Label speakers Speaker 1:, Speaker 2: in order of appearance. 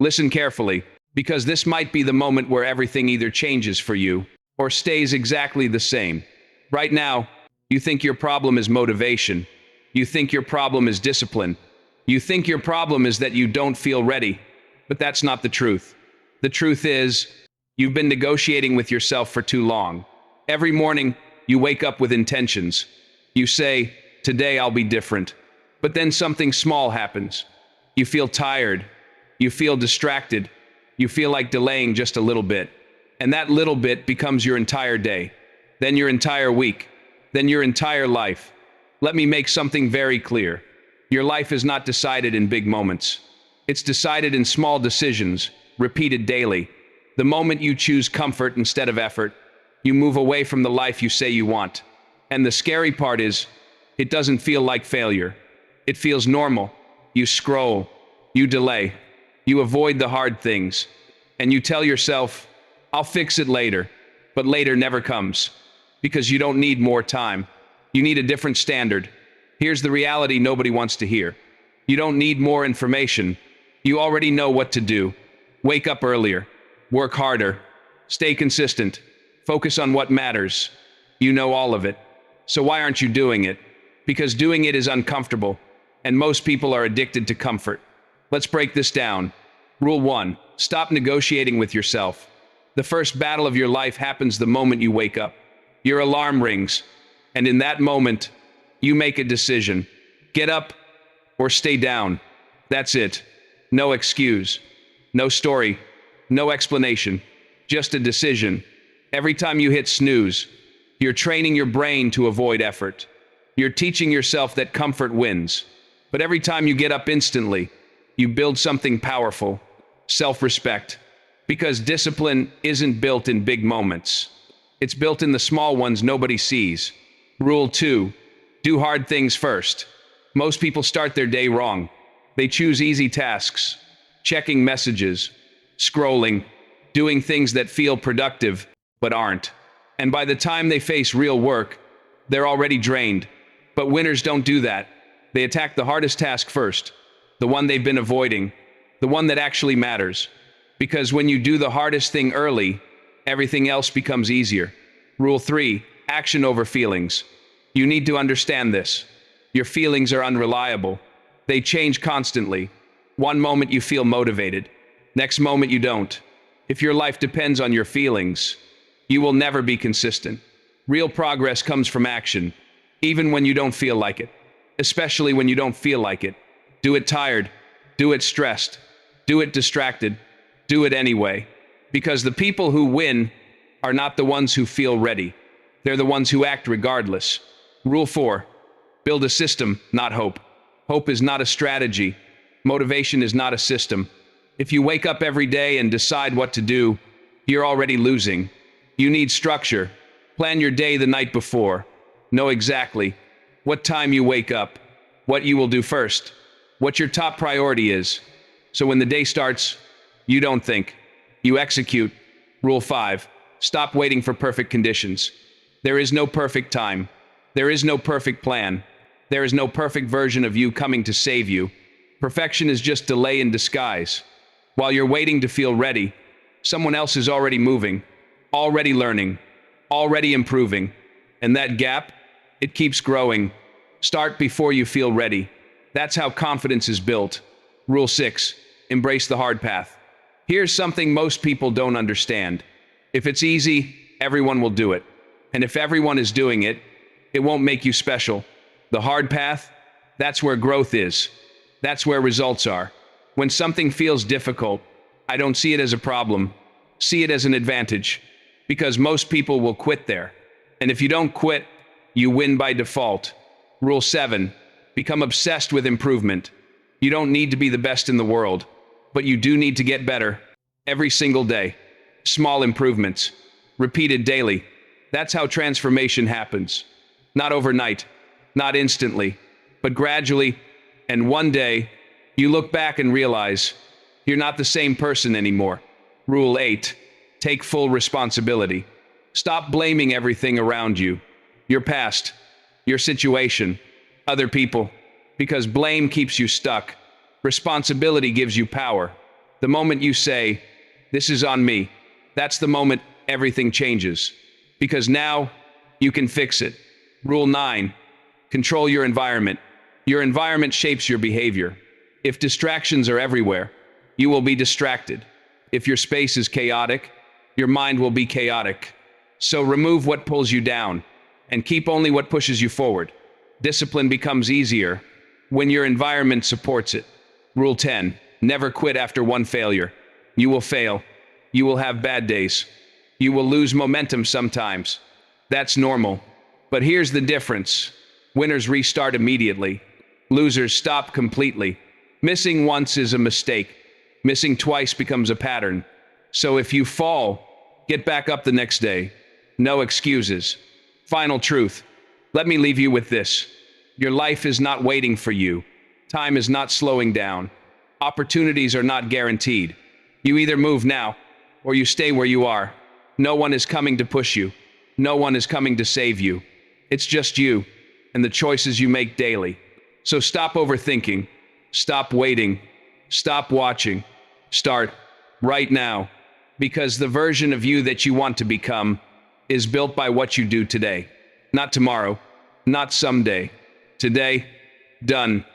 Speaker 1: Listen carefully, because this might be the moment where everything either changes for you or stays exactly the same. Right now, you think your problem is motivation. You think your problem is discipline. You think your problem is that you don't feel ready. But that's not the truth. The truth is, you've been negotiating with yourself for too long. Every morning, you wake up with intentions. You say, "Today I'll be different." But then something small happens. You feel tired. You feel distracted. You feel like delaying just a little bit. And that little bit becomes your entire day. Then your entire week. Then your entire life. Let me make something very clear. Your life is not decided in big moments. It's decided in small decisions, repeated daily. The moment you choose comfort instead of effort, you move away from the life you say you want. And the scary part is, it doesn't feel like failure. It feels normal. You scroll. You delay. You avoid the hard things. And you tell yourself, "I'll fix it later." But later never comes. Because you don't need more time. You need a different standard. Here's the reality nobody wants to hear. You don't need more information. You already know what to do. Wake up earlier. Work harder. Stay consistent. Focus on what matters. You know all of it. So why aren't you doing it? Because doing it is uncomfortable. And most people are addicted to comfort. Let's break this down. Rule 1. Stop negotiating with yourself. The first battle of your life happens the moment you wake up. Your alarm rings. And in that moment, you make a decision. Get up or stay down. That's it. No excuse. No story. No explanation. Just a decision. Every time you hit snooze, you're training your brain to avoid effort. You're teaching yourself that comfort wins. But every time you get up instantly, you build something powerful. Self-respect. Because discipline isn't built in big moments. It's built in the small ones nobody sees. Rule 2. Do hard things first. Most people start their day wrong. They choose easy tasks, checking messages, scrolling, doing things that feel productive but aren't. And by the time they face real work, they're already drained. But winners don't do that. They attack the hardest task first, the one they've been avoiding, the one that actually matters. Because when you do the hardest thing early, everything else becomes easier. Rule 3. Action over feelings. You need to understand this. Your feelings are unreliable. They change constantly. One moment you feel motivated. Next moment you don't. If your life depends on your feelings, you will never be consistent. Real progress comes from action, even when you don't feel like it. Especially when you don't feel like it. Do it tired. Do it stressed. Do it distracted. Do it anyway. Because the people who win are not the ones who feel ready. They're the ones who act regardless. Rule 4. Build a system, not hope. Hope is not a strategy. Motivation is not a system. If you wake up every day and decide what to do, you're already losing. You need structure. Plan your day the night before. Know exactly what time you wake up, what you will do first, what your top priority is. So when the day starts, you don't think. You execute. Rule 5. Stop waiting for perfect conditions. There is no perfect time. There is no perfect plan. There is no perfect version of you coming to save you. Perfection is just delay in disguise. While you're waiting to feel ready, someone else is already moving, already learning, already improving. And that gap, it keeps growing. Start before you feel ready. That's how confidence is built. Rule 6. Embrace the hard path. Here's something most people don't understand. If it's easy, everyone will do it. And if everyone is doing it, it won't make you special. The hard path, that's where growth is. That's where results are. When something feels difficult, I don't see it as a problem. See it as an advantage. Because most people will quit there. And if you don't quit, you win by default. Rule 7. Become obsessed with improvement. You don't need to be the best in the world, but you do need to get better. Every single day. Small improvements. Repeated daily. That's how transformation happens. Not overnight. Not instantly. But gradually. And one day, you look back and realize you're not the same person anymore. Rule 8. Take full responsibility. Stop blaming everything around you. Your past. Your situation. Other people. Because blame keeps you stuck. Responsibility gives you power. The moment you say, "This is on me," that's the moment everything changes. Because now you can fix it. Rule 9. Control your environment. Your environment shapes your behavior. If distractions are everywhere, you will be distracted. If your space is chaotic, your mind will be chaotic. So remove what pulls you down and keep only what pushes you forward. Discipline becomes easier when your environment supports it. Rule 10. Never quit after one failure. You will fail. You will have bad days. You will lose momentum sometimes. That's normal. But here's the difference. Winners restart immediately. Losers stop completely. Missing once is a mistake. Missing twice becomes a pattern. So if you fall, get back up the next day. No excuses. Final truth. Let me leave you with this. Your life is not waiting for you. Time is not slowing down. Opportunities are not guaranteed. You either move now, or you stay where you are. No one is coming to push you. No one is coming to save you. It's just you, and the choices you make daily. So stop overthinking. Stop waiting. Stop watching. Start right now. Because the version of you that you want to become is built by what you do today. Not tomorrow. Not someday. Today. Done.